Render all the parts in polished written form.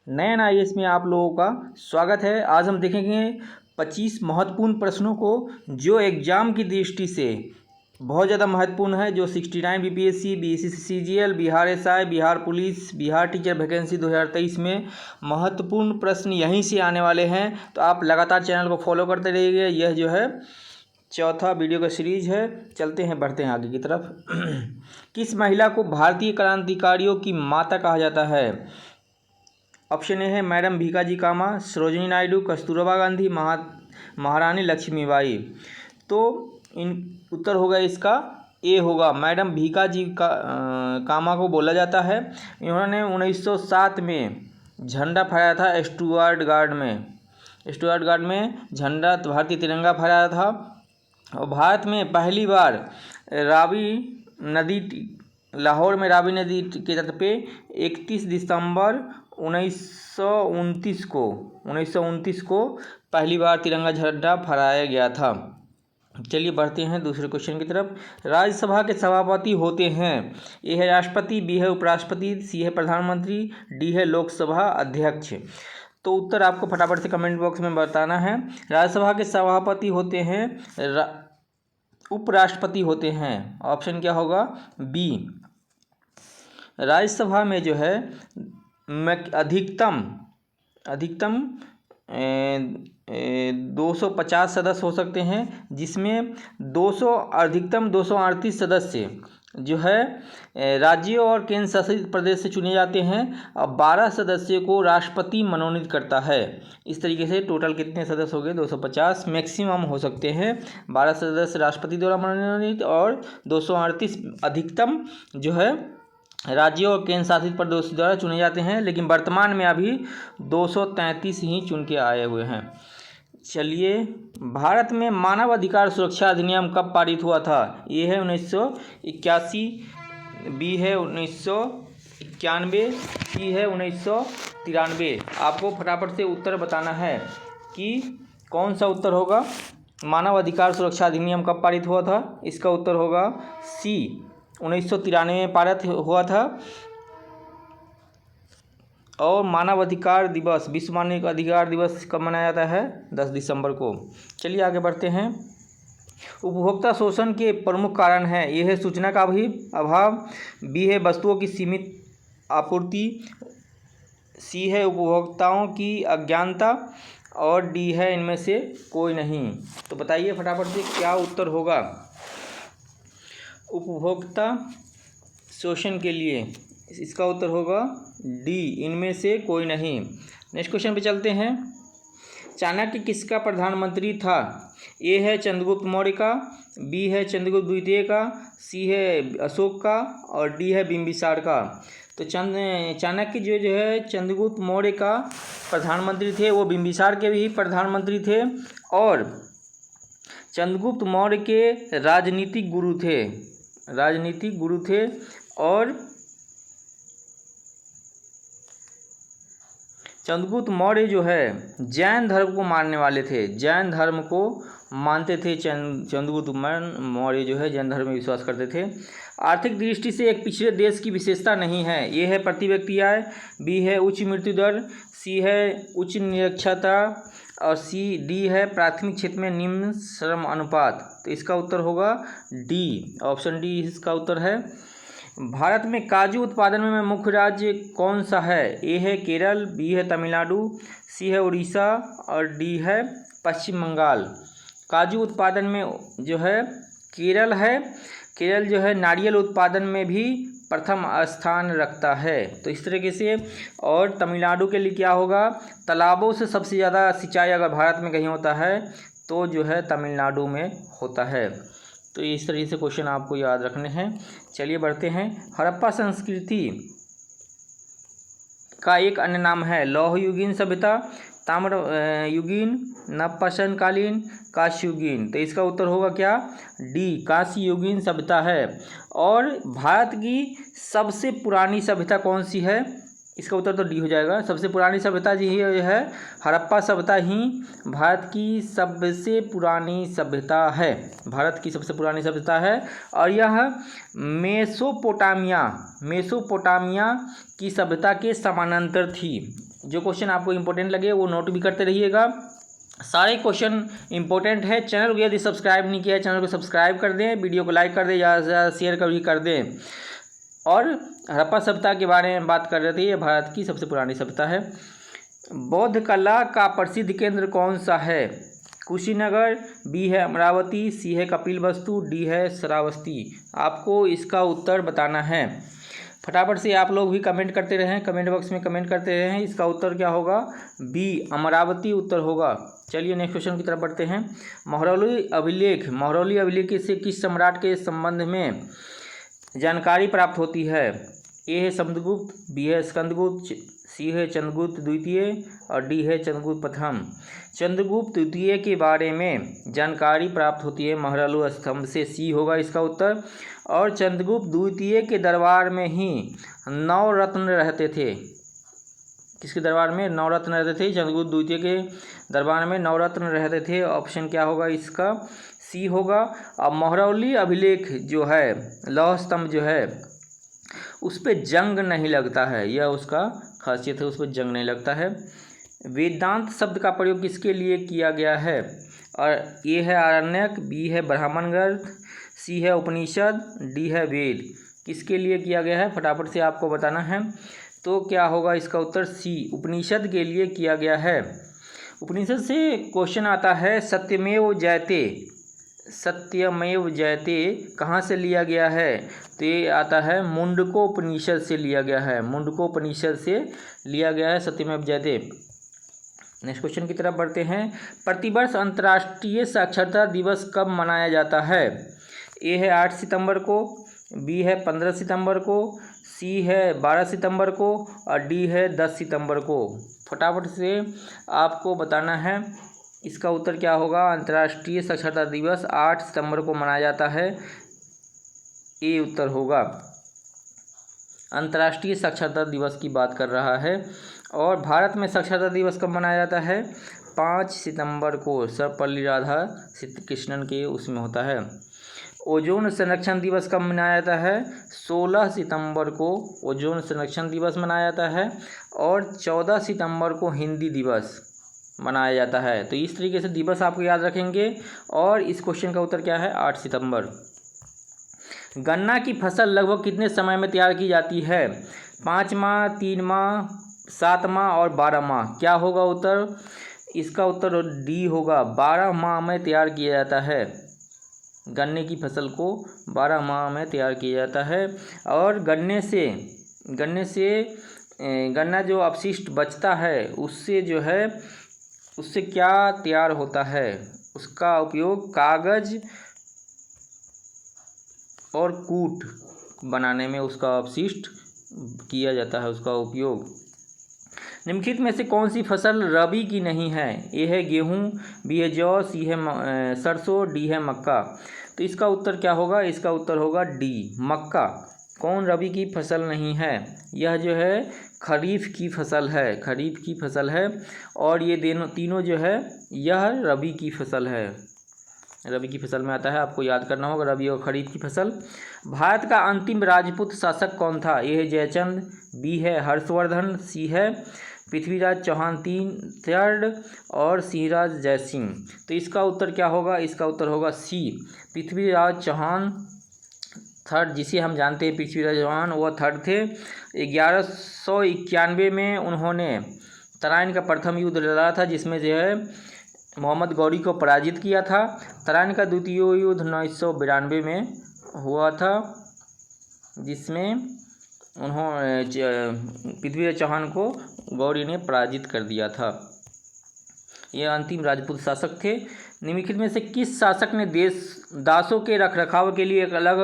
नयन IAS में आप लोगों का स्वागत है। आज हम देखेंगे 25 महत्वपूर्ण प्रश्नों को जो एग्जाम की दृष्टि से बहुत ज़्यादा महत्वपूर्ण है, जो 69 BPSC, BSc CGL, Bihar SI, Bihar police, Bihar teacher vacancy 2023 में महत्वपूर्ण प्रश्न यहीं से आने वाले हैं। तो आप लगातार चैनल को फॉलो करते रहिए। यह जो है चौथा वीडियो का सीरीज है। चलते हैं, बढ़ते हैं आगे की तरफ। किस महिला को भारतीय क्रांतिकारियों की माता कहा जाता है? ऑप्शन ए है मैडम भीकाजी कामा, सरोजिनी नायडू, कस्तूरबा गांधी, महारानी लक्ष्मीबाई। तो इन उत्तर होगा इसका ए होगा, मैडम भीकाजी कामा को बोला जाता है। इन्होंने 1907 में झंडा फहराया था स्टुअर्ट गार्ड में झंडा भारतीय तिरंगा फहराया था। और भारत में पहली बार लाहौर में रावी नदी के तट पे 31 दिसंबर 1929 को पहली बार तिरंगा झंडा फहराया गया था। चलिए बढ़ते हैं दूसरे क्वेश्चन की तरफ। राज्यसभा के सभापति होते हैं, ए है राष्ट्रपति, बी है उपराष्ट्रपति, सी है प्रधानमंत्री, डी है लोकसभा अध्यक्ष। तो उत्तर आपको फटाफट से कमेंट बॉक्स में बताना है। राज्यसभा के सभापति होते हैं, उपराष्ट्रपति होते हैं। ऑप्शन क्या होगा? बी। राज्यसभा में जो है अधिकतम 250 सदस्य हो सकते हैं, जिसमें अधिकतम 238 सदस्य जो है राज्यों और केंद्र शासित प्रदेश से चुने जाते हैं। और 12 सदस्यों को राष्ट्रपति मनोनीत करता है। इस तरीके से टोटल कितने सदस्य हो गए? 250 मैक्सिमम हो सकते हैं। 12 सदस्य राष्ट्रपति द्वारा मनोनीत और 238 अधिकतम जो है राज्यों और केंद्र शासित प्रदेश द्वारा चुने जाते हैं। लेकिन वर्तमान में अभी 233 ही चुन के आए हुए हैं। चलिए, भारत में मानव अधिकार सुरक्षा अधिनियम कब पारित हुआ था? ए है 1981, बी है 1991, सी है 1993। आपको फटाफट से उत्तर बताना है कि कौन सा उत्तर होगा। मानव अधिकार सुरक्षा अधिनियम कब पारित हुआ था? इसका उत्तर होगा सी, 1993 में पारित हुआ था। और मानव अधिकार दिवस, विश्व मानव अधिकार दिवस कब मनाया जाता है? 10 दिसंबर को। चलिए आगे बढ़ते हैं। उपभोक्ता शोषण के प्रमुख कारण हैं, ये है सूचना का अभाव, बी है वस्तुओं की सीमित आपूर्ति, सी है उपभोक्ताओं की अज्ञानता, और डी है इनमें से कोई नहीं। तो बताइए फटाफट से क्या उत्तर होगा उपभोक्ता शोषण के लिए? इसका उत्तर होगा डी, इनमें से कोई नहीं। नेक्स्ट क्वेश्चन पे चलते हैं। चाणक्य किसका प्रधानमंत्री था? ए है चंद्रगुप्त मौर्य का, बी है चंद्रगुप्त द्वितीय का, सी है अशोक का, और डी है बिंबिसार का। तो चाणक्य जो है चंद्रगुप्त मौर्य का प्रधानमंत्री थे। वो बिंबिसार के भी प्रधानमंत्री थे और चंद्रगुप्त मौर्य के राजनीतिक गुरु थे। और चंद्रगुप्त मौर्य जो है जैन धर्म को मानने वाले थे, जैन धर्म को मानते थे। चंद्रगुप्त मौर्य जो है जैन धर्म में विश्वास करते थे। आर्थिक दृष्टि से एक पिछड़े देश की विशेषता नहीं है, ये है प्रति व्यक्ति आय, बी है उच्च मृत्यु दर, सी है उच्च निरक्षरता, और डी है प्राथमिक क्षेत्र में निम्न श्रम अनुपात। तो इसका उत्तर होगा डी, ऑप्शन डी इसका उत्तर है। भारत में काजू उत्पादन में मुख्य राज्य कौन सा है? ए है केरल, बी है तमिलनाडु, सी है उड़ीसा, और डी है पश्चिम बंगाल। काजू उत्पादन में जो है केरल है। केरल जो है नारियल उत्पादन में भी प्रथम स्थान रखता है। तो इस तरीके से। और तमिलनाडु के लिए क्या होगा? तालाबों से सबसे ज़्यादा सिंचाई अगर भारत में कहीं होता है तो जो है तमिलनाडु में होता है। तो इस तरीके से क्वेश्चन आपको याद रखने हैं। चलिए बढ़ते हैं। हड़प्पा संस्कृति का एक अन्य नाम है लौह युगीन सभ्यता, ताम्र युगीन, नवपाषाणकालीन, कांस्य युगीन। तो इसका उत्तर होगा क्या? डी, कांस्य युगीन सभ्यता है। और भारत की सबसे पुरानी सभ्यता कौन सी है? इसका उत्तर तो डी हो जाएगा। सबसे पुरानी सभ्यता जी है हड़प्पा सभ्यता ही भारत की सबसे पुरानी सभ्यता है। भारत की सबसे पुरानी सभ्यता है। और यह मेसोपोटामिया की सभ्यता के समानांतर थी। जो क्वेश्चन आपको इम्पोर्टेंट लगे वो नोट भी करते रहिएगा। सारे क्वेश्चन इंपॉर्टेंट है। चैनल को यदि सब्सक्राइब नहीं किया है, चैनल को सब्सक्राइब कर दें, वीडियो को लाइक कर दें, ज़्यादा से ज़्यादा शेयर कभी कर दें। और हड़प्पा सभ्यता के बारे में बात कर रहे थे। ये भारत की सबसे पुरानी सभ्यता है। बौद्ध कला का प्रसिद्ध केंद्र कौन सा है? कुशीनगर, बी है अमरावती, सी है कपिलवस्तु, डी है श्रावस्ती। आपको इसका उत्तर बताना है। फटाफट से आप लोग भी कमेंट करते रहें, कमेंट बॉक्स में कमेंट करते रहें। इसका उत्तर क्या होगा? बी अमरावती उत्तर होगा। चलिए नेक्स्ट क्वेश्चन की तरफ बढ़ते हैं। महरौली अभिलेख से किस सम्राट के संबंध में जानकारी प्राप्त होती है? ए है समुद्रगुप्त, बी है स्कंदगुप्त, सी है चंद्रगुप्त द्वितीय और डी है चंद्रगुप्त प्रथम। चंद्रगुप्त द्वितीय के बारे में जानकारी प्राप्त होती है महरौली स्तंभ से, सी होगा इसका उत्तर। और चंद्रगुप्त द्वितीय के दरबार में ही 9 रत्न रहते थे। किसके दरबार में? 9 रत्न रहते थे। चंद्रगुप्त द्वितीय के दरबार में 9 रत्न रहते थे। ऑप्शन क्या होगा इसका? सी होगा। अब महरौली अभिलेख जो है, लौह स्तंभ जो है, उस पर जंग नहीं लगता है, यह उसका खासियत है, उस पर जंग नहीं लगता है। वेदांत शब्द का प्रयोग किसके लिए किया गया है? और ए है आरण्यक, बी है ब्राह्मण ग्रंथ, सी है उपनिषद, डी है वेद। किसके लिए किया गया है? फटाफट से आपको बताना है। तो क्या होगा इसका उत्तर? सी उपनिषद के लिए किया गया है। उपनिषद से क्वेश्चन आता है सत्यमेव जयते। सत्यमेव जयते कहाँ से लिया गया है? तो ये आता है मुंडकोपनिषद से लिया गया है। मुंडकोपनिषद से लिया गया है सत्यमेव जयते। नेक्स्ट क्वेश्चन की तरफ बढ़ते हैं। प्रतिवर्ष अंतर्राष्ट्रीय साक्षरता दिवस कब मनाया जाता है? ए है 8 सितंबर को, बी है 15 सितंबर को, सी है 12 सितंबर को और डी है 10 सितंबर को। फटाफट से आपको बताना है इसका उत्तर क्या होगा। अंतर्राष्ट्रीय साक्षरता दिवस 8 सितंबर को मनाया जाता है। ए उत्तर होगा। अंतर्राष्ट्रीय साक्षरता दिवस की बात कर रहा है। और भारत में साक्षरता दिवस कब मनाया जाता है? 5 सितंबर को। सर्वपल्ली राधाकृष्णन के उसमें होता है। ओजोन संरक्षण दिवस कब मनाया जाता है? 16 सितंबर को ओजोन संरक्षण दिवस मनाया जाता है। और 14 सितंबर को हिंदी दिवस मनाया जाता है। तो इस तरीके से दिवस आपको याद रखेंगे। और इस क्वेश्चन का उत्तर क्या है? 8 सितंबर। गन्ना की फसल लगभग कितने समय में तैयार की जाती है? 5 माह, 3 माह, 7 माह और 12 माह। क्या होगा उत्तर? इसका उत्तर डी होगा। 12 माह में तैयार किया जाता है। गन्ने की फसल को 12 माह में तैयार किया जाता है। और गन्ने से गन्ना जो अपशिष्ट बचता है उससे जो है, उससे क्या तैयार होता है? उसका उपयोग कागज़ और कूट बनाने में उसका अपशिष्ट किया जाता है, उसका उपयोग। निम्नलिखित में से कौन सी फसल रबी की नहीं है? ए है गेहूँ, बी है जौ, सी है सरसों, डी है मक्का। तो इसका उत्तर क्या होगा? इसका उत्तर होगा डी मक्का। कौन रबी की फसल नहीं है? यह जो है खरीफ की फसल है, खरीफ की फसल है। और ये तीनों जो है यह रबी की फसल है, रबी की फसल में आता है। आपको याद करना होगा रबी और खरीफ की फसल। भारत का अंतिम राजपूत शासक कौन था? ए है जयचंद, बी है हर्षवर्धन, सी है पृथ्वीराज चौहान III और सिंहराज जयसिंह। तो इसका उत्तर क्या होगा? इसका उत्तर होगा सी पृथ्वीराज चौहान III, जिसे हम जानते हैं पृथ्वीराज चौहान, वह III थे। 1191 में उन्होंने तराइन का प्रथम युद्ध लड़ा था, जिसमें जो है मोहम्मद गौरी को पराजित किया था। तराइन का द्वितीय युद्ध 992 में हुआ था, जिसमें उन्होंने पृथ्वीराज चौहान को गौरी ने पराजित कर दिया था। यह अंतिम राजपूत शासक थे। निम्नलिखित में से किस शासक ने दासों के रखरखाव के लिए एक अलग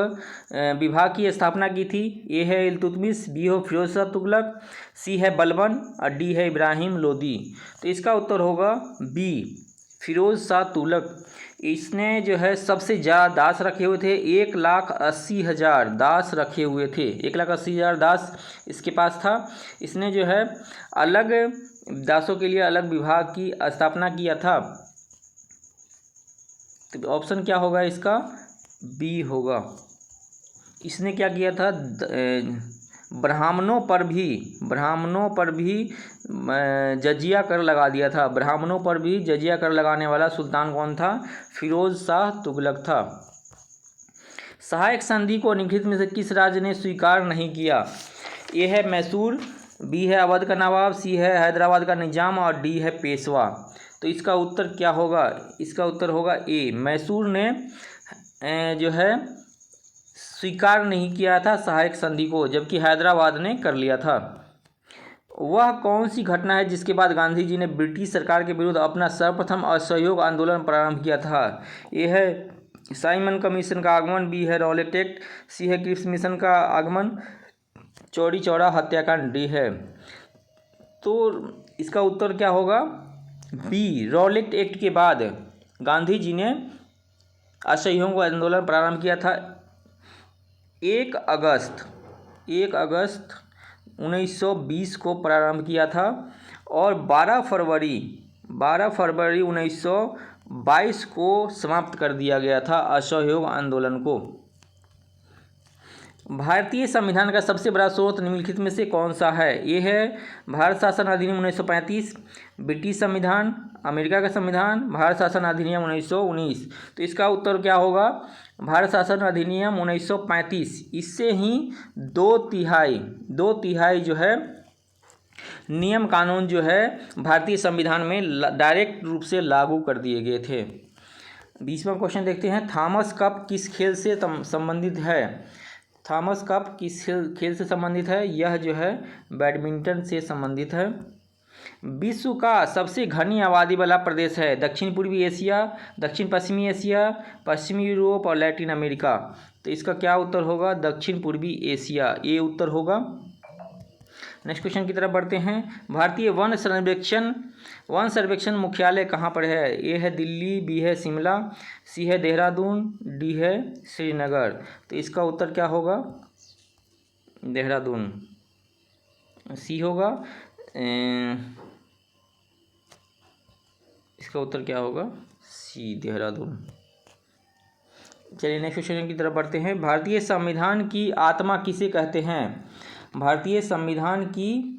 विभाग की स्थापना की थी? ए है इल्तुतमिश, बी हो फिरोज शाह तुगलक, सी है बलबन और डी है इब्राहिम लोदी। तो इसका उत्तर होगा बी फिरोज शाह तुगलक। इसने जो है सबसे ज़्यादा दास रखे हुए थे। 1,80,000 दास रखे हुए थे। 1,80,000 दास इसके पास था। इसने जो है अलग दासों के लिए अलग विभाग की स्थापना किया था। तो ऑप्शन क्या होगा इसका? बी होगा। इसने क्या किया था? ब्राह्मणों पर भी जजिया कर लगा दिया था। ब्राह्मणों पर भी जजिया कर लगाने वाला सुल्तान कौन था? फिरोज शाह तुगलक था। सहायक संधि को निम्नलिखित में से किस राज्य ने स्वीकार नहीं किया? ए है मैसूर, बी है अवध का नवाब, सी है हैदराबाद का निजाम और डी है पेशवा। तो इसका उत्तर क्या होगा? इसका उत्तर होगा ए, मैसूर ने जो है स्वीकार नहीं किया था सहायक संधि को, जबकि हैदराबाद ने कर लिया था। वह कौन सी घटना है जिसके बाद गांधी जी ने ब्रिटिश सरकार के विरुद्ध अपना सर्वप्रथम असहयोग आंदोलन प्रारंभ किया था? ये है साइमन कमीशन का आगमन, बी है रॉलेट एक्ट, सी है क्रिप्स मिशन का आगमन, चौरी चौरा हत्याकांड डी है। तो इसका उत्तर क्या होगा? बी, रॉलेट एक्ट के बाद गांधी जी ने असहयोग आंदोलन प्रारंभ किया था 1 अगस्त 1920 को प्रारंभ किया था और 12 फरवरी 1922 को समाप्त कर दिया गया था असहयोग आंदोलन को। भारतीय संविधान का सबसे बड़ा स्रोत निम्नलिखित में से कौन सा है? ये है भारत शासन अधिनियम 1935, ब्रिटिश संविधान, अमेरिका का संविधान, भारत शासन अधिनियम 1919। तो इसका उत्तर क्या होगा? भारत शासन अधिनियम 1935। इससे ही दो तिहाई जो है नियम कानून जो है भारतीय संविधान में डायरेक्ट रूप से लागू कर दिए गए थे। 20वां क्वेश्चन देखते हैं। थॉमस कप किस खेल से संबंधित है? थॉमस कप किस खेल से संबंधित है? यह जो है बैडमिंटन से संबंधित है। विश्व का सबसे घनी आबादी वाला प्रदेश है? दक्षिण पूर्वी एशिया, दक्षिण पश्चिमी एशिया, पश्चिमी यूरोप और लैटिन अमेरिका। तो इसका क्या उत्तर होगा? दक्षिण पूर्वी एशिया, ये उत्तर होगा। नेक्स्ट क्वेश्चन की तरफ बढ़ते हैं। भारतीय वन सर्वेक्षण मुख्यालय कहाँ पर है? ए है दिल्ली, बी है शिमला, सी है देहरादून, डी है श्रीनगर। तो इसका उत्तर क्या होगा? देहरादून, सी होगा। इसका उत्तर क्या होगा? सी, देहरादून। चलिए नेक्स्ट क्वेश्चन की तरफ बढ़ते हैं। भारतीय संविधान की आत्मा किसे कहते हैं? भारतीय संविधान की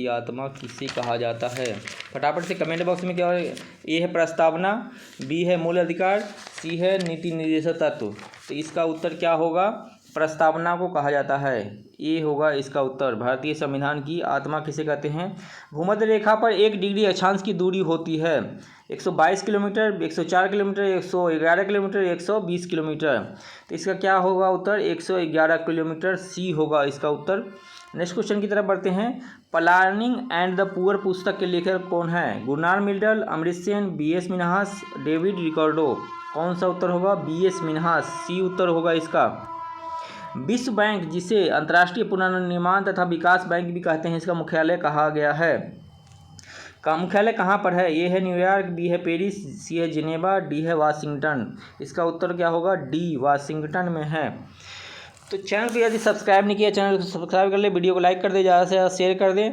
आत्मा किसे कहा जाता है? फटाफट से कमेंट बॉक्स में क्या है? ए है प्रस्तावना, बी है मूल अधिकार, सी है नीति निर्देशक तत्व। तो इसका उत्तर क्या होगा? प्रस्तावना को कहा जाता है, ये होगा इसका उत्तर। भारतीय संविधान की आत्मा किसे कहते हैं? भूमध्य रेखा पर 1 डिग्री अक्षांश की दूरी होती है 122 किलोमीटर, 104 किलोमीटर, 111 किलोमीटर, 120 किलोमीटर। तो इसका क्या होगा उत्तर? 111 किलोमीटर, सी होगा इसका उत्तर। नेक्स्ट क्वेश्चन की तरफ बढ़ते हैं। प्लानिंग एंड द पुअर पुस्तक के लेखक कौन है? Gunnar Milton, Amrit Sen, B.S. Minhas, David Ricardo. कौन सा उत्तर होगा? B.S. मिन्हास, सी उत्तर होगा इसका। विश्व बैंक, जिसे अंतर्राष्ट्रीय पुनर्निर्माण तथा विकास बैंक भी कहते हैं, इसका मुख्यालय कहा गया है? का मुख्यालय कहाँ पर है? ए है न्यूयॉर्क, बी है पेरिस, सी है जिनेवा, डी है वाशिंगटन। इसका उत्तर क्या होगा? डी, वाशिंगटन में है। तो चैनल को यदि सब्सक्राइब नहीं किया, चैनल को सब्सक्राइब कर ले, वीडियो को लाइक कर दे, ज़्यादा से ज़्यादा शेयर कर दें।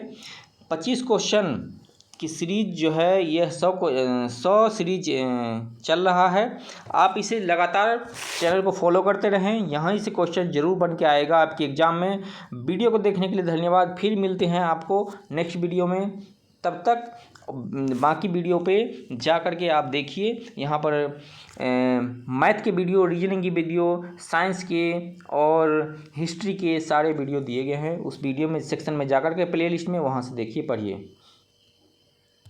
25 क्वेश्चन की सीरीज जो है यह 100 सीरीज चल रहा है। आप इसे लगातार चैनल को फॉलो करते रहें, यहाँ से क्वेश्चन जरूर बन के आएगा आपके एग्ज़ाम में। वीडियो को देखने के लिए धन्यवाद। फिर मिलते हैं आपको नेक्स्ट वीडियो में। तब तक बाकी वीडियो पे जा कर के आप देखिए, यहाँ पर मैथ के वीडियो, रीजनिंग की वीडियो, साइंस के और हिस्ट्री के सारे वीडियो दिए गए हैं। उस वीडियो में सेक्शन में जा कर के प्लेलिस्ट में वहाँ से देखिए, पढ़िए।